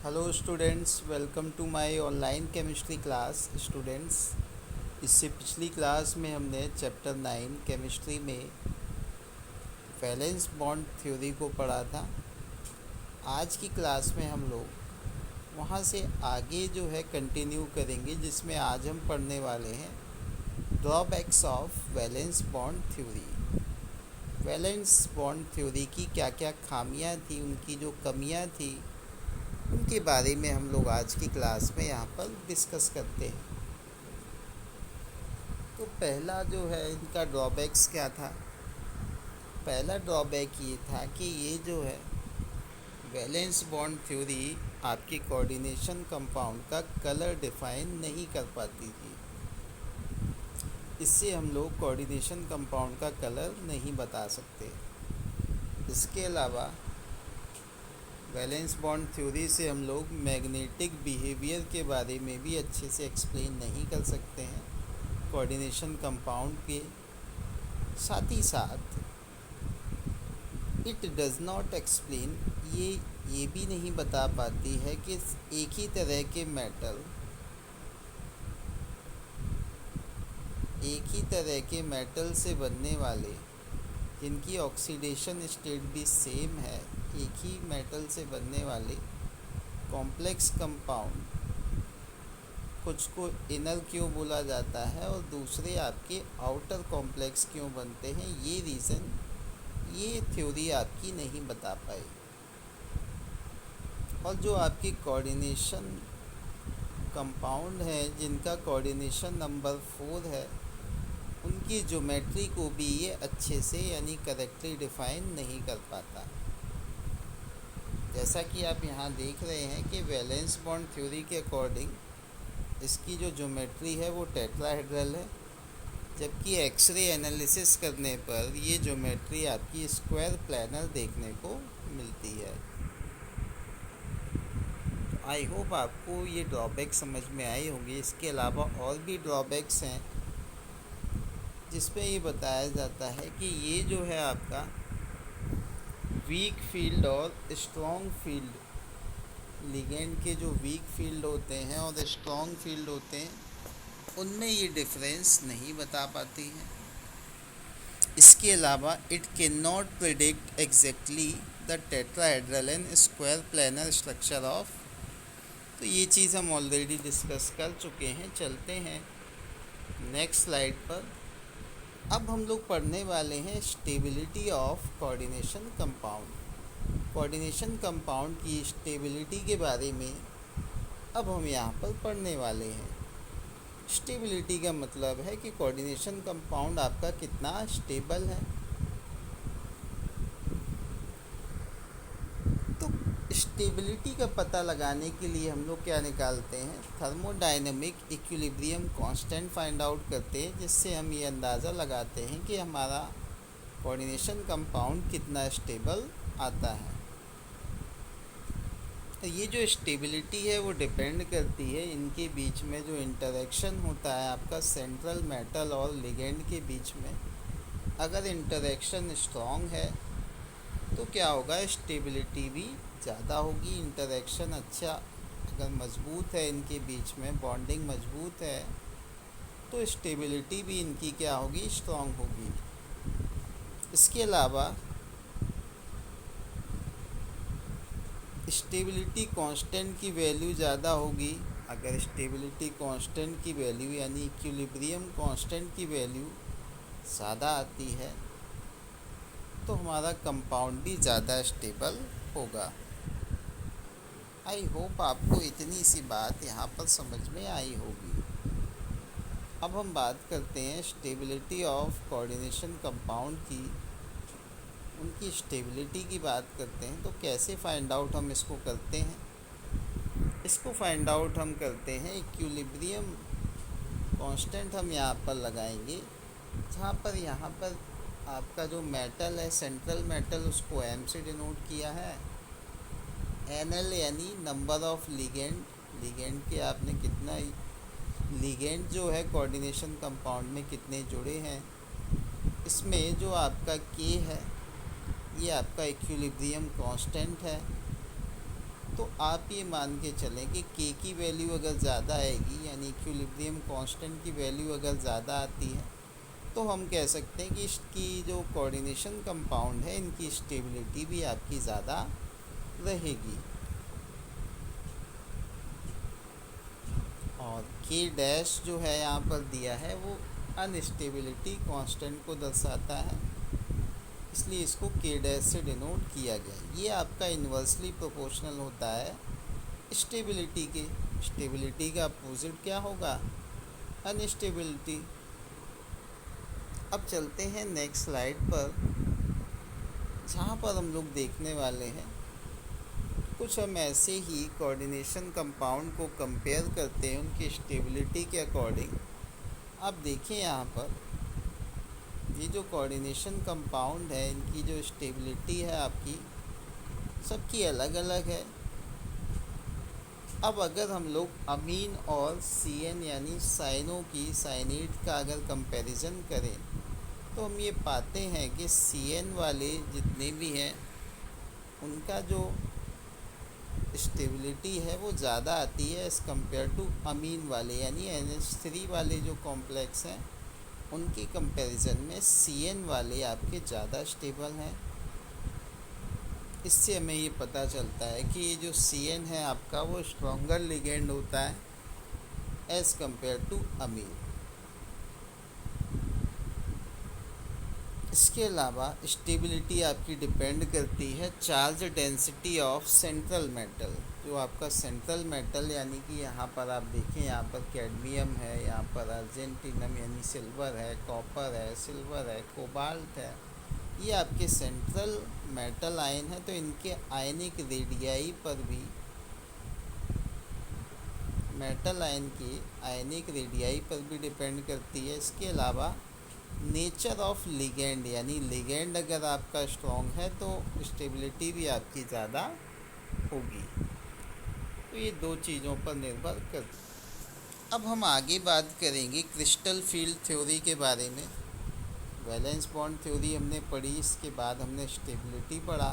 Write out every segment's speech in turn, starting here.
Hello students, welcome to my online chemistry class. Students, इससे पिछली class में हमने चैप्टर 9 केमिस्ट्री में वैलेंस बॉन्ड थ्योरी को पढ़ा था। आज की क्लास में हम लोग वहाँ से आगे जो है कंटिन्यू करेंगे, जिसमें आज हम पढ़ने वाले हैं drawbacks of valence bond theory. Valence bond theory की क्या क्या खामियां थी, उनकी जो कमियां थी, उनके बारे में हम लोग आज की क्लास में यहाँ पर डिस्कस करते हैं। तो पहला जो है इनका ड्रॉबैक्स क्या था। पहला ड्रॉबैक ये था कि ये जो है वैलेंस बॉन्ड थ्योरी आपकी कोऑर्डिनेशन कंपाउंड का कलर डिफाइन नहीं कर पाती थी। इससे हम लोग कोऑर्डिनेशन कंपाउंड का कलर नहीं बता सकते। इसके अलावा वैलेंस बॉन्ड थ्योरी से हम लोग मैग्नेटिक बिहेवियर के बारे में भी अच्छे से एक्सप्लेन नहीं कर सकते हैं कोऑर्डिनेशन कंपाउंड के। साथ ही साथ इट डज़ नॉट एक्सप्लेन, ये भी नहीं बता पाती है कि एक ही तरह के मेटल से बनने वाले, जिनकी ऑक्सीडेशन स्टेट भी सेम है, एक ही मेटल से बनने वाले कॉम्प्लेक्स कंपाउंड कुछ को इनर क्यों बोला जाता है और दूसरे आपके आउटर कॉम्प्लेक्स क्यों बनते हैं, ये रीज़न ये थ्योरी आपकी नहीं बता पाई। और जो आपकी कोऑर्डिनेशन कंपाउंड है, जिनका कोऑर्डिनेशन नंबर 4 है, उनकी ज्योमेट्री को भी ये अच्छे से यानी करेक्टली डिफाइन नहीं कर पाता। जैसा कि आप यहाँ देख रहे हैं कि वैलेंस बॉन्ड थ्योरी के अकॉर्डिंग इसकी जो ज्योमेट्री है वो टेट्राहेड्रल है, जबकि एक्सरे एनालिसिस करने पर ये ज्योमेट्री आपकी स्क्वायर प्लैनर देखने को मिलती है। आई होप आपको ये ड्रॉबैक समझ में आई होंगी। इसके अलावा और भी ड्रॉबैक्स हैं, जिसमें ये बताया जाता है कि ये जो है आपका वीक फील्ड और स्ट्रॉन्ग फील्ड, लिगेंड के जो वीक फील्ड होते हैं और स्ट्रॉन्ग फील्ड होते हैं, उनमें ये डिफरेंस नहीं बता पाती है। इसके अलावा it can not predict exactly the tetrahedral and square planar structure of. तो ये चीज़ हम ऑलरेडी डिस्कस कर चुके हैं। चलते हैं नेक्स्ट स्लाइड पर। अब हम लोग पढ़ने वाले हैं stability of coordination compound. Coordination compound की स्टेबिलिटी के बारे में अब हम यहाँ पर पढ़ने वाले हैं। स्टेबिलिटी का मतलब है कि कोऑर्डिनेशन कंपाउंड आपका कितना स्टेबल है। तो स्टेबिलिटी का पता लगाने के लिए हम लोग क्या निकालते हैं, thermodynamic equilibrium constant find out करते हैं, जिससे हम ये अंदाज़ा लगाते हैं कि हमारा कोऑर्डिनेशन कंपाउंड कितना स्टेबल आता है। तो ये जो स्टेबिलिटी है वो डिपेंड करती है इनके बीच में जो इंटरेक्शन होता है आपका सेंट्रल मेटल और लिगेंड के बीच में। अगर इंटरेक्शन स्ट्रॉन्ग है तो क्या होगा, स्टेबिलिटी भी ज़्यादा होगी। इंटरेक्शन अच्छा अगर मज़बूत है, इनके बीच में बॉन्डिंग मज़बूत है, तो स्टेबिलिटी भी इनकी क्या होगी, स्ट्रॉन्ग होगी। इसके अलावा स्टेबिलिटी कांस्टेंट की वैल्यू ज़्यादा होगी। अगर स्टेबिलिटी कांस्टेंट की वैल्यू यानी इक्विलिब्रियम कांस्टेंट की वैल्यू ज़्यादा आती है तो हमारा कंपाउंड भी ज़्यादा स्टेबल होगा। आई होप आपको इतनी सी बात यहाँ पर समझ में आई होगी। अब हम बात करते हैं स्टेबिलिटी ऑफ कोऑर्डिनेशन कंपाउंड की। उनकी स्टेबिलिटी की बात करते हैं तो कैसे फाइंड आउट हम इसको करते हैं। इसको फाइंड आउट हम करते हैं इक्विलिब्रियम कांस्टेंट हम यहाँ पर लगाएंगे, जहाँ पर आपका जो मेटल है, सेंट्रल मेटल, उसको एम से डिनोट किया है। एनएल यानी नंबर ऑफ लिगेंड के आपने कितना लिगेंड जो है कोऑर्डिनेशन कंपाउंड में कितने जुड़े हैं। इसमें जो आपका के है ये आपका इक्विलिब्रियम कांस्टेंट है। तो तो आप ये मान के चलें कि के की वैल्यू अगर ज़्यादा आएगी, यानी इक्विलिब्रियम कांस्टेंट की वैल्यू अगर ज़्यादा आती है, तो हम कह सकते हैं कि इसकी जो कोऑर्डिनेशन कंपाउंड है, इनकी स्टेबिलिटी भी आपकी ज़्यादा रहेगी। और के डैश जो है यहाँ पर दिया है वो अनस्टेबिलिटी कांस्टेंट को दर्शाता है, इसलिए इसको के डैश से डिनोट किया गया। ये आपका इन्वर्सली प्रोपोर्शनल होता है स्टेबिलिटी के। स्टेबिलिटी का अपोजिट क्या होगा? अनस्टेबिलिटी। अब चलते हैं नेक्स्ट स्लाइड पर, जहाँ पर हम लोग देखने वाले हैं कुछ हम ऐसे ही कोऑर्डिनेशन कंपाउंड को कंपेयर करते हैं उनकी स्टेबिलिटी के अकॉर्डिंग। आप देखिए यहाँ पर ये जो कोऑर्डिनेशन कंपाउंड है, इनकी जो स्टेबिलिटी है आपकी सबकी अलग अलग है। अब अगर हम लोग अमीन और CN यानी साइनों की, साइनेट का अगर कंपैरिजन करें, तो हम ये पाते हैं कि CN वाले जितने भी हैं उनका जो स्टेबिलिटी है वो ज़्यादा आती है एज़ कम्पेयर टू अमीन वाले, यानी NH3 वाले जो कॉम्प्लेक्स हैं उनके कंपैरिजन में CN वाले आपके ज़्यादा स्टेबल हैं। इससे हमें ये पता चलता है कि ये जो CN है आपका वो स्ट्रॉन्गर लिगेंड होता है एज़ कम्पेयर टू अमीन। इसके अलावा स्टेबिलिटी आपकी डिपेंड करती है charge density of central metal. जो आपका सेंट्रल मेटल, यानी कि यहाँ पर आप देखें, यहाँ पर कैडमियम है, यहाँ पर अर्जेंटिनम यानी सिल्वर है, कॉपर है, सिल्वर है, कोबाल्ट है, ये आपके सेंट्रल मेटल आयन है। तो इनके आयनिक रेडियाई पर भी, मेटल आयन की आयनिक रेडियाई पर भी डिपेंड करती है। इसके अलावा नेचर ऑफ लिगेंड, यानी लिगेंड अगर आपका स्ट्रॉन्ग है तो स्टेबिलिटी भी आपकी ज़्यादा होगी। तो ये दो चीज़ों पर निर्भर कर। अब हम आगे बात करेंगे क्रिस्टल फील्ड थ्योरी के बारे में। वैलेंस बॉन्ड थ्योरी हमने पढ़ी, इसके बाद हमने स्टेबिलिटी पढ़ा।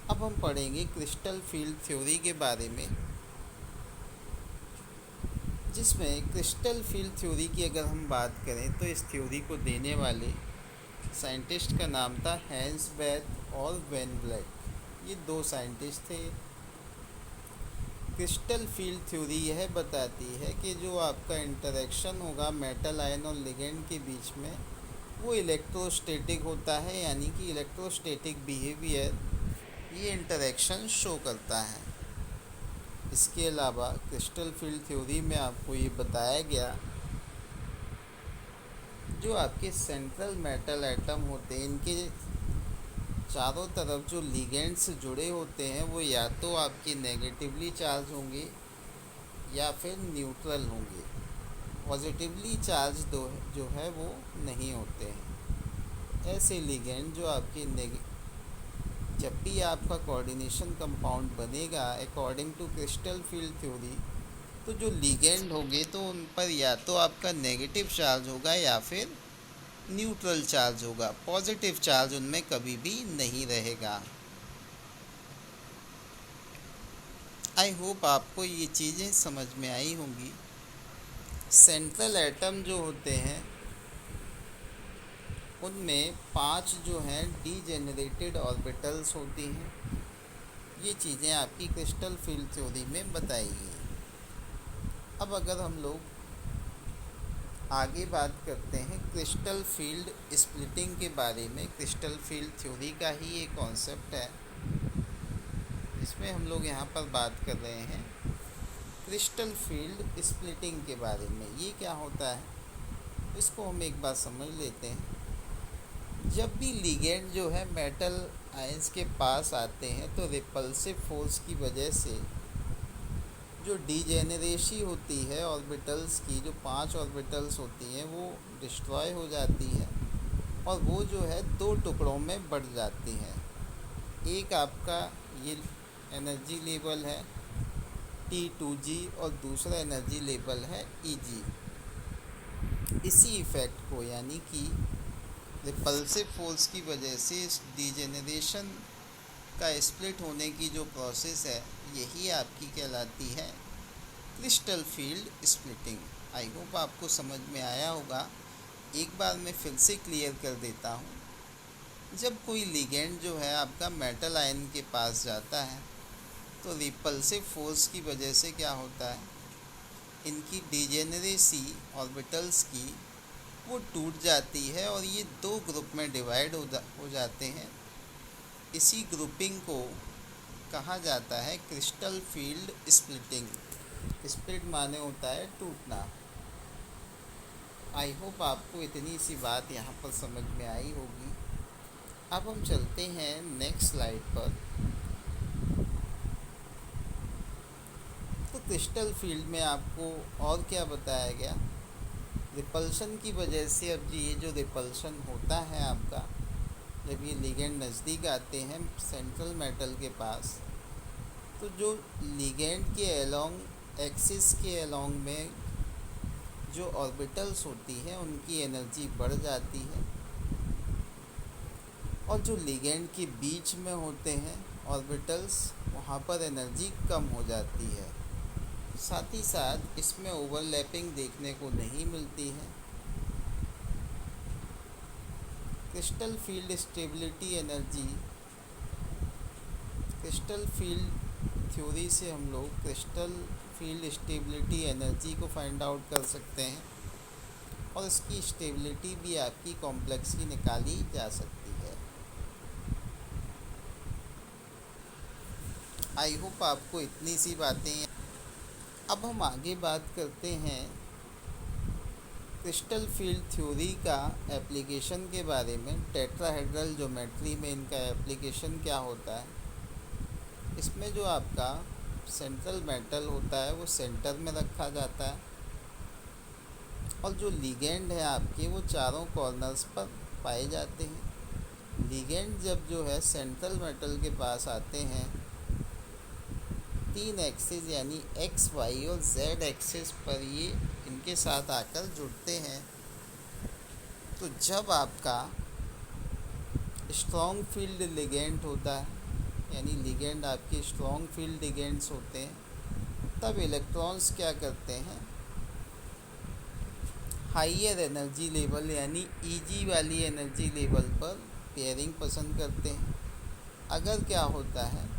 अब हम पढ़ेंगे क्रिस्टल फील्ड थ्योरी के बारे में, जिसमें क्रिस्टल फील्ड थ्योरी की अगर हम बात करें तो इस थ्योरी को देने वाले साइंटिस्ट का नाम था हैंस बेथ और वेन ब्लैक। ये दो साइंटिस्ट थे। क्रिस्टल फील्ड थ्योरी यह बताती है कि जो आपका इंटरेक्शन होगा मेटल आयन और लिगेंड के बीच में, वो इलेक्ट्रोस्टैटिक होता है, यानी कि इलेक्ट्रोस्टैटिक बिहेवियर ये इंटरेक्शन शो करता है। इसके अलावा क्रिस्टल फील्ड थ्योरी में आपको ये बताया गया, जो आपके सेंट्रल मेटल एटम होते हैं, इनके चारों तरफ जो लिगेंड्स जुड़े होते हैं वो या तो आपके नेगेटिवली चार्ज होंगे या फिर न्यूट्रल होंगे। पॉजिटिवली चार्ज जो है वो नहीं होते हैं। ऐसे लिगेंड जो आपके जब भी आपका कोऑर्डिनेशन कंपाउंड बनेगा according to crystal field theory, तो जो लिगेंड होंगे तो उन पर या तो आपका नेगेटिव चार्ज होगा या फिर न्यूट्रल चार्ज होगा। पॉजिटिव चार्ज उनमें कभी भी नहीं रहेगा। आई होप आपको ये चीज़ें समझ में आई होंगी। सेंट्रल एटम जो होते हैं उनमें 5 जो हैं डीजेनरेटेड ऑर्बिटल्स होती हैं। ये चीज़ें आपकी क्रिस्टल फील्ड थ्योरी में बताई गई। अब अगर हम लोग आगे बात करते हैं क्रिस्टल फील्ड स्प्लिटिंग के बारे में, क्रिस्टल फील्ड थ्योरी का ही एक कॉन्सेप्ट है, इसमें हम लोग यहाँ पर बात कर रहे हैं क्रिस्टल फील्ड स्प्लिटिंग के बारे में। ये क्या होता है इसको हम एक बार समझ लेते हैं। जब भी लिगेंड जो है मेटल आयंस के पास आते हैं तो रिपल्सिव फोर्स की वजह से जो डीजेनरेसी होती है ऑर्बिटल्स की, जो 5 ऑर्बिटल्स होती हैं वो डिस्ट्रॉय हो जाती है और वो जो है 2 टुकड़ों में बढ़ जाती हैं। एक आपका ये एनर्जी लेवल है T2G और दूसरा एनर्जी लेवल है EG। इसी इफ़ेक्ट को, यानी कि रिपल्सिव फोर्स की वजह से इस डीजेनरेशन का स्प्लिट होने की जो प्रोसेस है यही आपकी कहलाती है crystal field splitting. I hope आपको समझ में आया होगा। एक बार मैं फिर से क्लियर कर देता हूँ। जब कोई लिगेंड जो है आपका मेटल आयन के पास जाता है तो रिपल्सिव फोर्स की वजह से क्या होता है, इनकी डिजेनरेसी ऑर्बिटल्स की वो टूट जाती है और ये दो ग्रुप में डिवाइड हो जाते हैं। इसी ग्रुपिंग को कहा जाता है क्रिस्टल फील्ड स्प्लिटिंग। स्प्लिट माने होता है टूटना। आई होप आपको इतनी सी बात यहाँ पर समझ में आई होगी। अब हम चलते हैं नेक्स्ट स्लाइड पर। तो क्रिस्टल फील्ड में आपको और क्या बताया गया, रिपल्शन की वजह से। अब ये जो रिपल्शन होता है आपका, जब ये लिगेंड नज़दीक आते हैं सेंट्रल मेटल के पास, तो जो लिगेंड के अलोंग एक्सिस के अलोंग में जो ऑर्बिटल्स होती हैं उनकी एनर्जी बढ़ जाती है, और जो लिगेंड के बीच में होते हैं ऑर्बिटल्स वहाँ पर एनर्जी कम हो जाती है। साथ ही साथ इसमें ओवरलैपिंग देखने को नहीं मिलती है। Crystal field stability energy, crystal field theory से हम लोग क्रिस्टल फील्ड स्टेबिलिटी एनर्जी को फाइंड आउट कर सकते हैं, और इसकी स्टेबिलिटी भी आपकी कॉम्प्लेक्स की निकाली जा सकती है। आई होप आपको इतनी सी बातें। अब हम आगे बात करते हैं क्रिस्टल फील्ड थ्योरी का एप्लीकेशन के बारे में। टेट्राहेड्रल ज्योमेट्री में इनका एप्लीकेशन क्या होता है। इसमें जो आपका सेंट्रल मेटल होता है वो सेंटर में रखा जाता है, और जो लिगेंड है आपके वो चारों कॉर्नर्स पर पाए जाते हैं। लिगेंड जब जो है सेंट्रल मेटल के पास आते हैं, तीन एक्सिस यानी एक्स, वाई और जेड एक्सिस पर ये इनके साथ आकर जुड़ते हैं। तो जब आपका स्ट्रॉन्ग फील्ड लिगेंड होता है, यानी लिगेंड आपके स्ट्रॉन्ग फील्ड लिगेंड्स होते हैं, तब इलेक्ट्रॉन्स क्या करते हैं, हाइयर एनर्जी लेवल यानी ईजी वाली एनर्जी लेवल पर पेयरिंग पसंद करते हैं। अगर क्या होता है,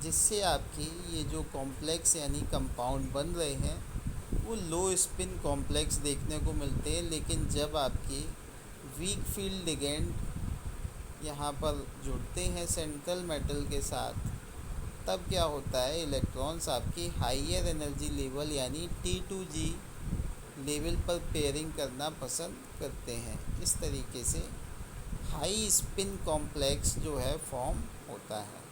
जिससे आपकी ये जो कॉम्प्लेक्स यानी कंपाउंड बन रहे हैं वो लो स्पिन कॉम्प्लेक्स देखने को मिलते हैं, लेकिन जब आपके वीक फील्ड लिगेंड यहाँ पर जुड़ते हैं सेंट्रल मेटल के साथ, तब क्या होता है, इलेक्ट्रॉन्स आपकी हाइयर एनर्जी लेवल यानी T2G लेवल पर पेयरिंग करना पसंद करते हैं। इस तरीके से हाई स्पिन कॉम्प्लेक्स जो है फॉर्म होता है।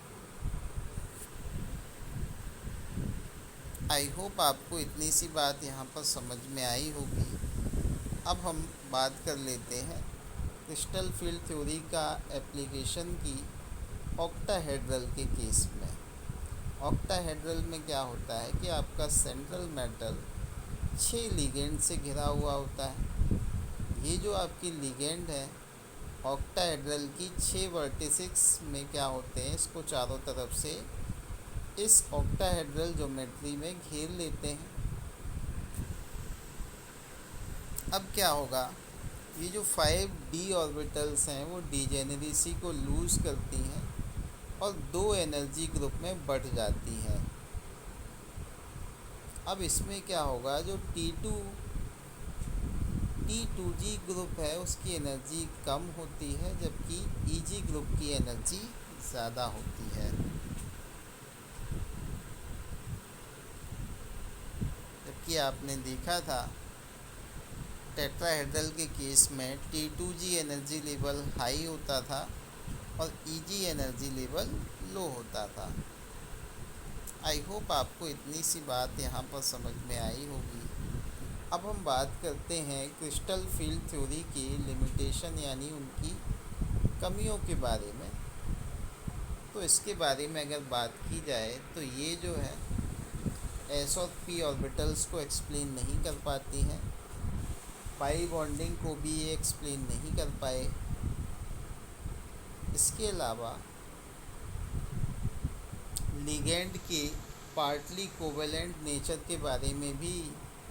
आई होप आपको इतनी सी बात यहाँ पर समझ में आई होगी। अब हम बात कर लेते हैं क्रिस्टल फील्ड थ्योरी का एप्लीकेशन की ऑक्टाहेड्रल के केस में। ऑक्टाहेड्रल में क्या होता है कि आपका सेंट्रल मेटल 6 लिगेंड से घिरा हुआ होता है। ये जो आपकी लिगेंड है ऑक्टाहेड्रल की 6 वर्टिसेस में क्या होते हैं, इसको चारों तरफ से इस ऑक्टाहेड्रल ज्योमेट्री में घेर लेते हैं। अब क्या होगा, ये जो 5d ऑर्बिटल्स हैं वो डिजेनरेसी को लूज़ करती हैं और 2 एनर्जी ग्रुप में बढ़ जाती हैं। अब इसमें क्या होगा, जो T2G ग्रुप है उसकी एनर्जी कम होती है, जबकि Eg ग्रुप की एनर्जी ज़्यादा होती है। कि आपने देखा था टेट्राहेड्रल के केस में T2G एनर्जी लेवल हाई होता था और Eg एनर्जी लेवल लो होता था। आई होप आपको इतनी सी बात यहाँ पर समझ में आई होगी। अब हम बात करते हैं क्रिस्टल फील्ड थ्योरी की लिमिटेशन यानी उनकी कमियों के बारे में। तो इसके बारे में अगर बात की जाए तो ये जो है S और P ऑर्बिटल्स को एक्सप्लेन नहीं कर पाती हैं, पाई बॉन्डिंग को भी ये एक्सप्लेन नहीं कर पाए, इसके अलावा लिगेंड के पार्टली कोवेलेंट नेचर के बारे में भी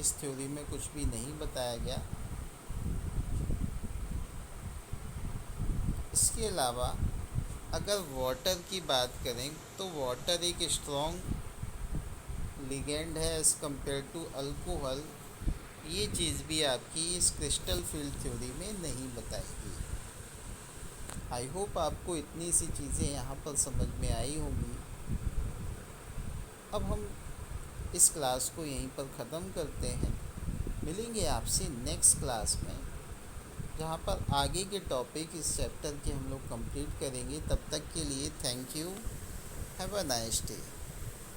इस थ्योरी में कुछ भी नहीं बताया गया। इसके अलावा अगर वाटर की बात करें तो वाटर एक स्ट्रॉन्ग लिगेंड है एज़ कम्पेयर टू अल्कोहल। ये चीज़ भी आपकी इस क्रिस्टल फील्ड थ्योरी में नहीं बताई गई। आई होप आपको इतनी सी चीज़ें यहाँ पर समझ में आई होंगी। अब हम इस क्लास को यहीं पर ख़त्म करते हैं। मिलेंगे आपसे नेक्स्ट क्लास में, जहाँ पर आगे के टॉपिक इस चैप्टर के हम लोग कंप्लीट करेंगे। तब तक के लिए thank you, have a nice day.